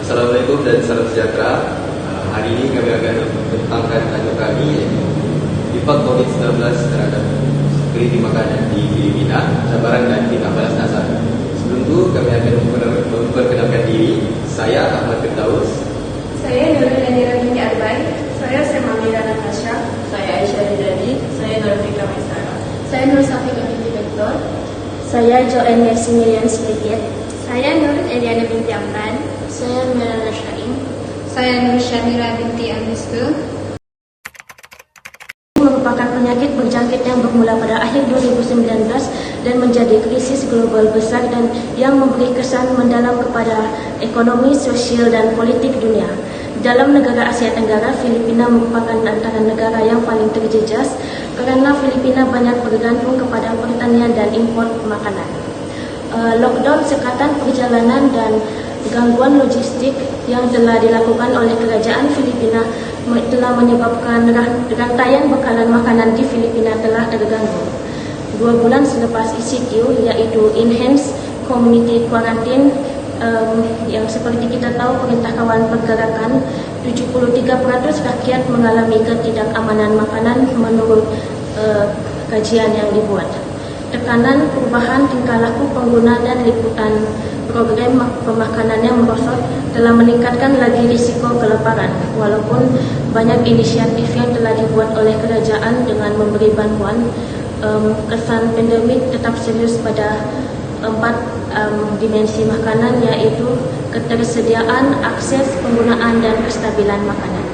Assalamualaikum dan salam sejahtera. Hari ini kami akan membentangkan tajuk kami iaitu impak COVID-19 terhadap sekuriti makanan di Filipina, cabaran dan tindak balas dasar. Sebelum itu kami akan memperkenalkan diri. Saya Ahmad Firdaus. Saya Nurul Nadira binti Arbain. Saya Semamira Natasha. Saya Aisyah Ridadi. Saya Nurfika Maisara. Saya Nur Safiqah binti Bektor. Saya Joanne Maximilian Splitit. Saya Nur Eliana binti Amran. Saya Merana Syaim. Saya Nur Syamira binti Amistu. Merupakan penyakit berjangkit yang bermula pada akhir 2019 dan menjadi krisis global besar dan yang memberi kesan mendalam kepada ekonomi, sosial dan politik dunia. Dalam negara Asia Tenggara, Filipina merupakan antara negara yang paling terjejas kerana Filipina banyak bergantung kepada pertanian dan import makanan. Lockdown, sekatan perjalanan dan gangguan logistik yang telah dilakukan oleh kerajaan Filipina telah menyebabkan rantaian bekalan makanan di Filipina telah terganggu. 2 bulan selepas ECQ, iaitu Enhanced Community Quarantine, yang seperti kita tahu Perintah Kawan Pergerakan, 73% rakyat mengalami ketidakamanan makanan menurut kajian yang dibuat. Tekanan perubahan tingkah laku pengguna dan liputan program pemakanan yang merosot telah meningkatkan lagi risiko kelaparan. Walaupun banyak inisiatif yang telah dibuat oleh kerajaan dengan memberi bantuan, kesan pandemik tetap serius pada 4 dimensi makanan, iaitu ketersediaan, akses, penggunaan dan kestabilan makanan.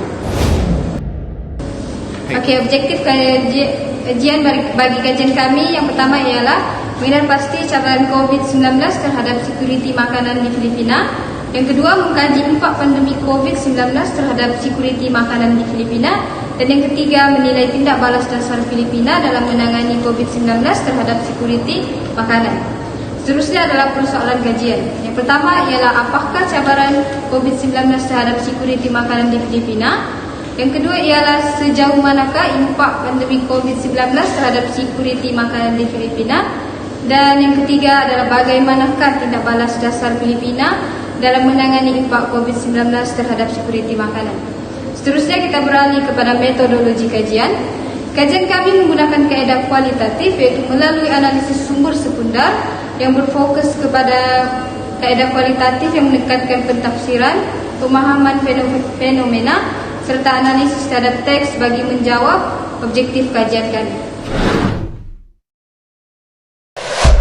Okey, objektif kajian bagi kajian kami yang pertama ialah mengenal pasti cabaran COVID-19 terhadap sekuriti makanan di Filipina. Yang kedua, mengkaji impak pandemik COVID-19 terhadap sekuriti makanan di Filipina. Dan yang ketiga, menilai tindak balas dasar Filipina dalam menangani COVID-19 terhadap sekuriti makanan. Seterusnya adalah persoalan kajian. Yang pertama ialah apakah cabaran COVID-19 terhadap sekuriti makanan di Filipina. Yang kedua ialah sejauh manakah impak pandemik COVID-19 terhadap sekuriti makanan di Filipina. Dan yang ketiga adalah bagaimanakah tindak balas dasar Filipina dalam menangani impak COVID-19 terhadap sekuriti makanan. Seterusnya kita beralih kepada metodologi kajian. Kajian kami menggunakan kaedah kualitatif, iaitu melalui analisis sumber sekunder yang berfokus kepada kaedah kualitatif yang meningkatkan pentafsiran, pemahaman fenomena serta analisis terhadap teks bagi menjawab objektif kajian kami.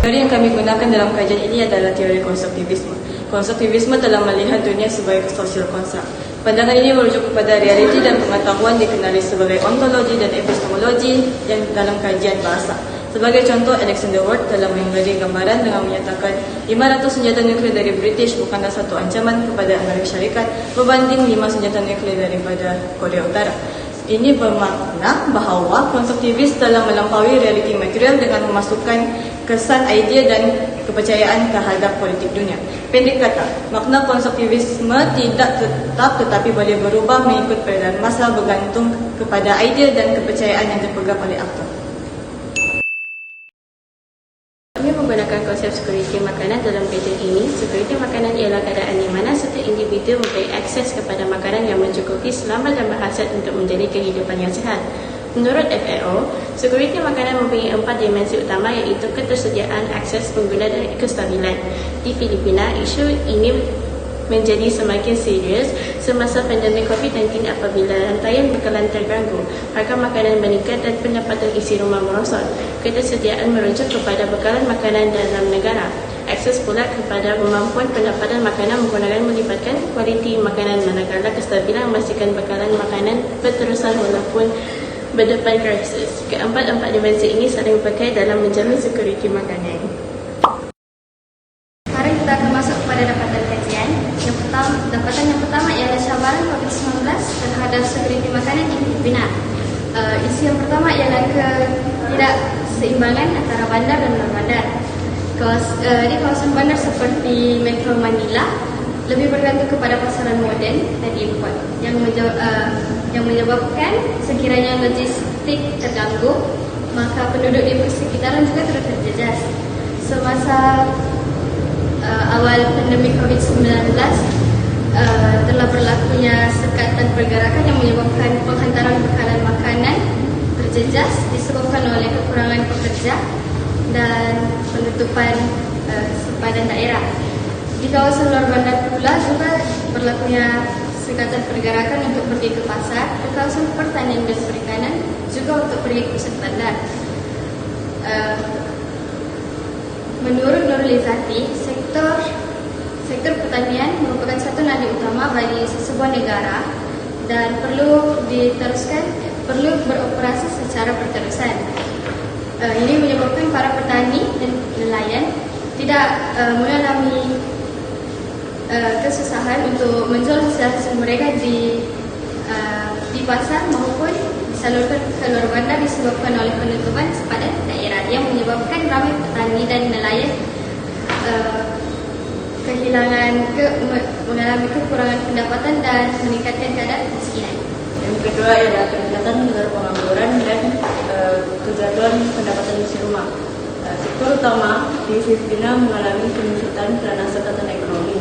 Teori yang kami gunakan dalam kajian ini adalah teori konstruktivisme. Konstruktivisme telah melihat dunia sebagai sosial konsep. Pandangan ini merujuk kepada realiti dan pengetahuan dikenali sebagai ontologi dan epistemologi yang dalam kajian bahasa. Sebagai contoh, Alexander Ward telah memberi gambaran dengan menyatakan 500 senjata nuklear dari British bukanlah satu ancaman kepada Amerika Syarikat berbanding 5 senjata nuklear daripada Korea Utara. Ini bermakna bahawa konstruktivis telah melampaui realiti material dengan memasukkan kesan idea dan kepercayaan terhadap politik dunia. Pendek kata, makna konstruktivisme tidak tetap tetapi boleh berubah mengikut peredaran masa bergantung kepada idea dan kepercayaan yang dipegang oleh aktor. Kami menggunakan konsep sekuriti makanan dalam kajian ini. Sekuriti makanan ialah keadaan di mana setiap individu mempunyai akses kepada makanan yang mencukupi, selamat dan berkhasiat untuk menjalani kehidupan yang sihat. Menurut FAO, sekuriti makanan mempunyai 4 dimensi utama, iaitu ketersediaan, akses, pengguna dan kestabilan. Di Filipina, isu ini menjadi semakin serius semasa pandemik COVID-19 apabila rantaian bekalan terganggu, harga makanan meningkat dan pendapatan isi rumah merosot. Ketersediaan merujuk kepada bekalan makanan dalam negara. Akses pula kepada kemampuan pendapatan makanan menggunakan melibatkan kualiti makanan, manakala kestabilan memastikan bekalan makanan berterusan walaupun berdepan krisis. Keempat-empat dimensi ini saling berkait dalam menjamin sekuriti makanan. Mari kita akan masuk kepada dapatan kajian. Dapatan yang pertama ialah cabaran COVID-19 terhadap sekuriti makanan di Filipina. Isu yang pertama ialah ketidakseimbangan antara bandar dan non-bandar. Di kawasan bandar seperti Metro Manila lebih bergantung kepada pasaran moden dan import yang menyebabkan sekiranya logistik terganggu, maka penduduk di persekitaran juga turut terjejas. Semasa awal pandemik COVID-19, telah berlakunya sekatan pergerakan yang menyebabkan penghantaran bekalan makanan terjejas disebabkan oleh kekurangan pekerja dan penutupan sempadan daerah. Di kawasan luar bandar pula juga berlakunya sekatan pergerakan untuk pergi ke pasar, ke kawasan pertanian dan perikanan, juga untuk pergi ke pusat bandar. Menurut Nurul Izzati, sektor pertanian merupakan satu nadi utama bagi sebuah negara dan perlu beroperasi secara berterusan. Ini menyebabkan para petani dan nelayan tidak mengalami kesusahan untuk menjual hasil mereka di pasar maupun disalurkan ke luar bandar disebabkan oleh penutupan sempadan daerah yang menyebabkan ramai petani dan nelayan mengalami kekurangan pendapatan dan meningkatkan kadar kemiskinan. Yang kedua adalah peningkatan kadar pengangguran dan kejatuhan pendapatan isi rumah. Sektor utama di Filipina mengalami penyusutan karena sekatan ekonomi.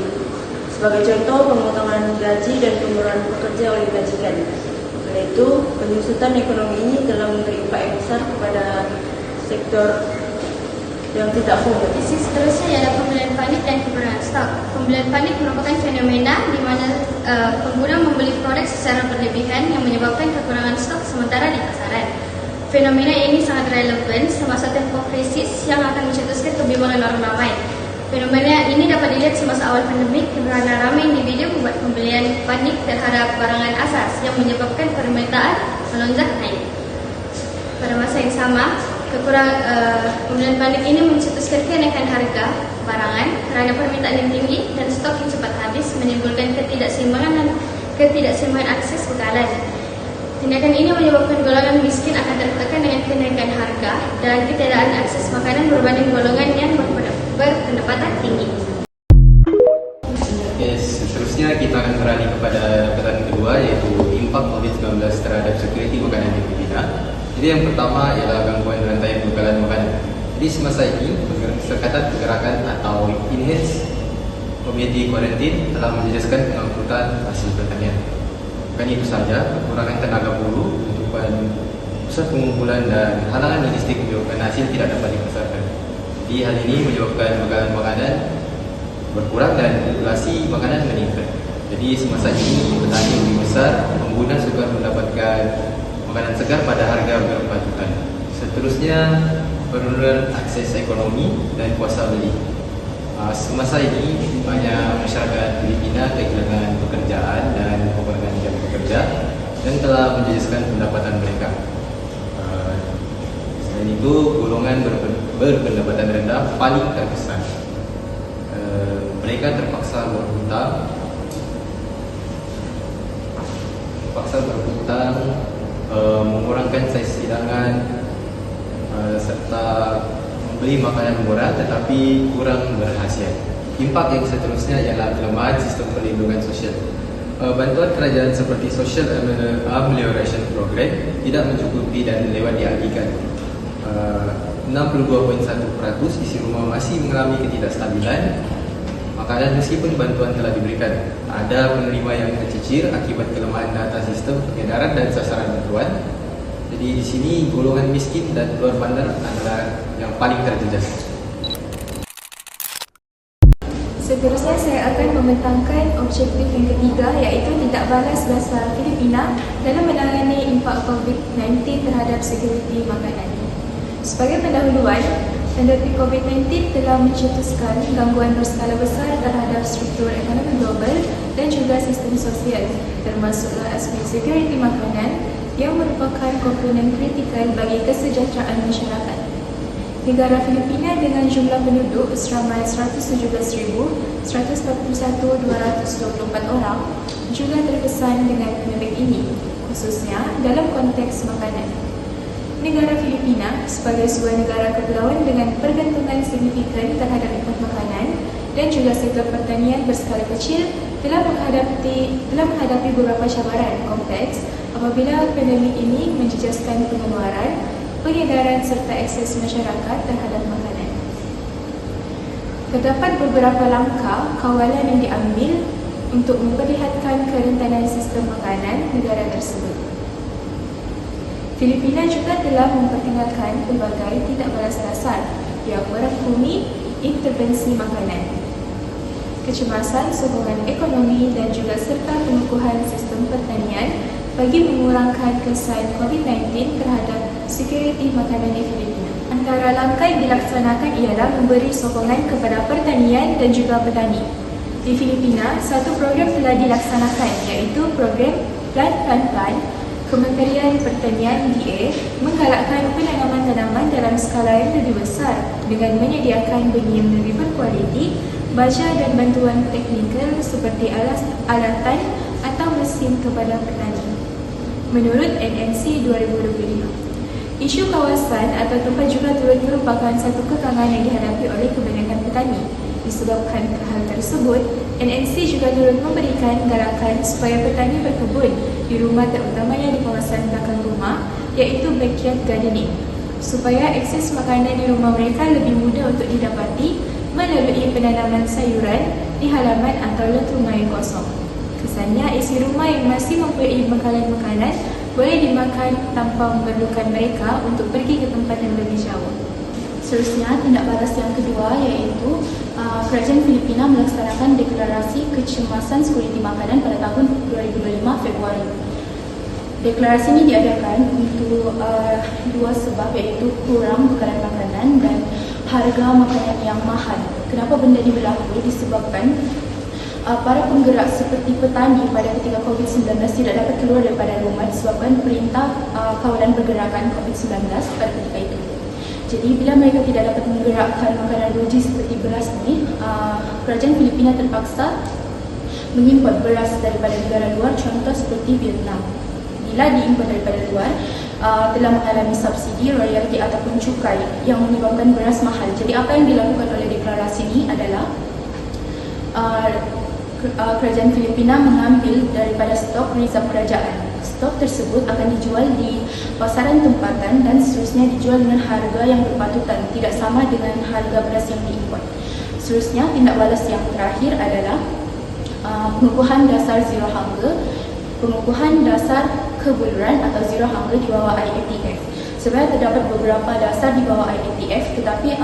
Sebagai contoh, pemotongan gaji dan penurunan pekerja oleh majikan. Oleh itu, penyusutan ekonomi ini telah memberi impak yang besar kepada sektor yang tidak formal. Sisi seterusnya ialah pembelian panik dan kekurangan stok. Pembelian panik merupakan fenomena di mana pengguna membeli produk secara berlebihan yang menyebabkan kekurangan stok sementara di pasaran. Fenomena ini sangat relevan semasa tempoh krisis yang akan mencetuskan kebimbangan orang ramai. Fenomena ini dapat dilihat semasa awal pandemik kerana ramai individu membuat pembelian panik terhadap barangan asas yang menyebabkan permintaan melonjak naik. Pada masa yang sama, pembelian panik ini mencetuskan kenaikan harga barangan kerana permintaan yang tinggi dan stok yang cepat habis menimbulkan ketidakseimbangan akses bekalan. Tindakan ini menyebabkan golongan miskin akan tertekan dengan kenaikan harga dan ketiadaan akses makanan berbanding golongan yang berpendapatan tinggi. Seterusnya kita akan beralih kepada pertanyaan kedua, iaitu impak COVID-19 terhadap sekuriti makanan di Filipina. Jadi yang pertama ialah gangguan rantai bekalan makanan. Jadi semasa ini, sekatan pergerakan atau enhanced community quarantine telah menjejaskan pengangkutan hasil pertanian. Bukan itu saja, kekurangan tenaga buruh, penutupan pusat pengumpulan dan halangan logistik menyebabkan hasil tidak dapat dipasarkan. Jadi hal ini menyebabkan bekalan makanan berkurang dan inflasi makanan meningkat. Jadi semasa ini petani lebih besar, pengguna sukar mendapatkan makanan segar pada harga berpatutan. Seterusnya, penurunan akses ekonomi dan kuasa beli. Semasa ini banyak masyarakat Filipina kehilangan pekerjaan dan pengurangan jam bekerja dan telah menjejaskan pendapatan mereka. Selain itu, golongan berpendapatan rendah paling terkesan. Mereka terpaksa berhutang, mengurangkan saiz silangan, serta membeli makanan murah tetapi kurang berkhasiat. Impak yang seterusnya ialah kelemahan sistem perlindungan sosial. Bantuan kerajaan seperti Social Amelioration Program tidak mencukupi dan lewat dialihkan. 62.1% isi rumah masih mengalami ketidakstabilan makanan meskipun bantuan telah diberikan. Ada penerima yang tercicir akibat kelemahan data sistem pengedaran dan sasaran bantuan. Jadi di sini golongan miskin dan luar bandar adalah yang paling terjejas. Seterusnya saya akan membentangkan objektif yang ketiga, iaitu tindak balas bahasa Filipina dalam menangani impak COVID-19 terhadap sekuriti makanan. Sebagai pendahuluan, pandemik COVID-19 telah mencetuskan gangguan berskala besar terhadap struktur ekonomi global dan juga sistem sosial, termasuklah aspek sekuriti makanan yang merupakan komponen kritikal bagi kesejahteraan masyarakat. Negara Filipina dengan jumlah penduduk seramai 117,141,224 orang juga terkesan dengan pandemik ini, khususnya dalam konteks makanan. Negara Filipina sebagai sebuah negara kepulauan dengan pergantungan signifikan terhadap import makanan dan juga sektor pertanian berskala kecil telah menghadapi beberapa cabaran kompleks apabila pandemik ini menjejaskan pengeluaran, pengedaran serta akses masyarakat terhadap makanan. Terdapat beberapa langkah kawalan yang diambil untuk memperlihatkan kerentanan sistem makanan negara tersebut. Filipina juga telah memperkenalkan pelbagai tindak balas dasar yang merangkumi intervensi makanan, kecemasan sokongan ekonomi dan juga serta pengukuhan sistem pertanian bagi mengurangkan kesan COVID-19 terhadap sekuriti makanan di Filipina. Antara langkah yang dilaksanakan ialah memberi sokongan kepada pertanian dan juga petani. Di Filipina, satu program telah dilaksanakan iaitu program Plan. Kementerian Pertanian DA menggalakkan penanaman tanaman dalam skala yang lebih besar dengan menyediakan benih yang lebih berkualiti, baja dan bantuan teknikal seperti alatan atau mesin kepada petani. Menurut NNC 2025, isu kawasan atau tempat jual turut merupakan satu kekangan yang dihadapi oleh kebanyakan petani. Disebabkan hal tersebut, NNC juga turut memberikan galakan supaya petani berkebun di rumah, terutamanya di kawasan belakang rumah, iaitu backyard gardening, supaya akses makanan di rumah mereka lebih mudah untuk didapati melalui penanaman sayuran di halaman atau lot rumah yang kosong. Kesannya, isi rumah yang masih mempunyai bekalan makanan boleh dimakan tanpa memerlukan mereka untuk pergi ke tempat yang lebih jauh. Seterusnya, tindak balas yang kedua iaitu Kerajaan Filipina melaksanakan deklarasi kecemasan sekuriti makanan pada tahun 2025 Februari. Deklarasi ini diadakan untuk dua sebab, iaitu kurang bekalan makanan dan harga makanan yang mahal. Kenapa benda ini berlaku? Disebabkan para penggerak seperti petani pada ketika COVID-19 tidak dapat keluar daripada rumah disebabkan perintah kawalan pergerakan COVID-19 pada ketika itu. Jadi bila mereka tidak dapat menggerakkan makanan ruji seperti beras ni, kerajaan Filipina terpaksa mengimport beras daripada negara luar, contoh seperti Vietnam. Bila diimport daripada luar, telah mengalami subsidi, royalti ataupun cukai yang menyebabkan beras mahal. Jadi apa yang dilakukan oleh deklarasi ini adalah kerajaan Filipina mengambil daripada stok reserve kerajaan. Stok tersebut akan dijual di pasaran tempatan dan seterusnya dijual dengan harga yang berpatutan, tidak sama dengan harga beras yang diimport. Seterusnya, tindak balas yang terakhir adalah pengukuhan dasar zero hunger, pengukuhan dasar kebuluran atau zero hunger di bawah IATF. Sebenarnya terdapat beberapa dasar di bawah IATF, tetapi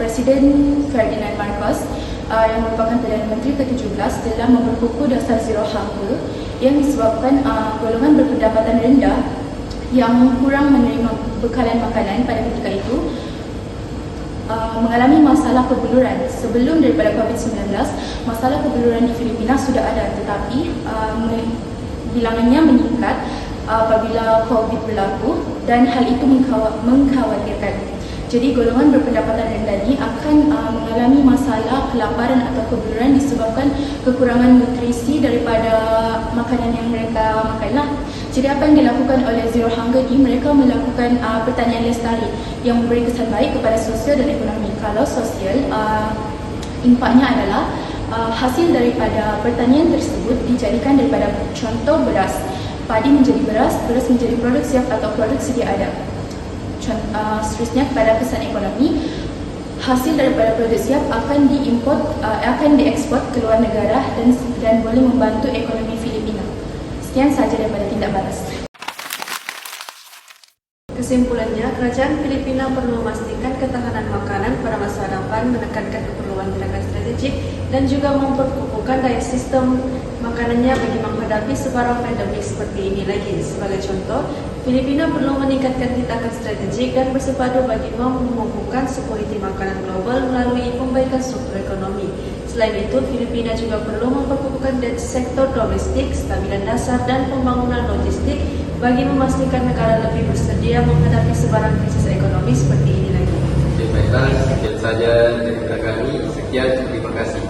Presiden Ferdinand Marcos yang merupakan Perdana Menteri ke-17 telah memperkukuh dasar zero hunger yang disebabkan golongan berpendapatan rendah yang kurang menerima bekalan makanan pada ketika itu mengalami masalah kebuluran. Sebelum daripada COVID-19, masalah kebuluran di Filipina sudah ada, tetapi bilangannya meningkat apabila COVID berlaku dan hal itu mengkhawatirkan. Jadi golongan berpendapatan rendah ini akan mengalami masalah kelaparan atau kebuluran disebabkan kekurangan nutrisi daripada makanan yang mereka makanlah. Jadi apa yang dilakukan oleh Zero Hunger ini, mereka melakukan pertanian lestari yang memberi kesan baik kepada sosial dan ekonomi. Kalau sosial, impaknya adalah hasil daripada pertanian tersebut dijadikan daripada contoh beras. Padi menjadi beras, beras menjadi produk siap atau produk sedia ada. Seterusnya kepada kesan ekonomi, hasil daripada produk siap akan diekspor ke luar negara dan boleh membantu ekonomi Filipina. Sekian sahaja daripada tindak balas. Kesimpulannya, kerajaan Filipina perlu memastikan ketahanan makanan pada masa depan, menekankan keperluan tindakan strategik dan juga memperkukuhkan daya sistem makanannya bagi menghadapi sebarang pandemik seperti ini lagi. Sebagai contoh, Filipina perlu meningkatkan tindakan strategik dan bersepadu bagi mengukuhkan sekuriti makanan global melalui pembaikan struktur ekonomi. Selain itu, Filipina juga perlu memperkukuhkan sektor domestik, stabilan dasar dan pembangunan logistik bagi memastikan negara lebih bersedia menghadapi sebarang krisis ekonomi seperti ini lagi. Baiklah, sekian saja dari kami. Sekian, terima kasih.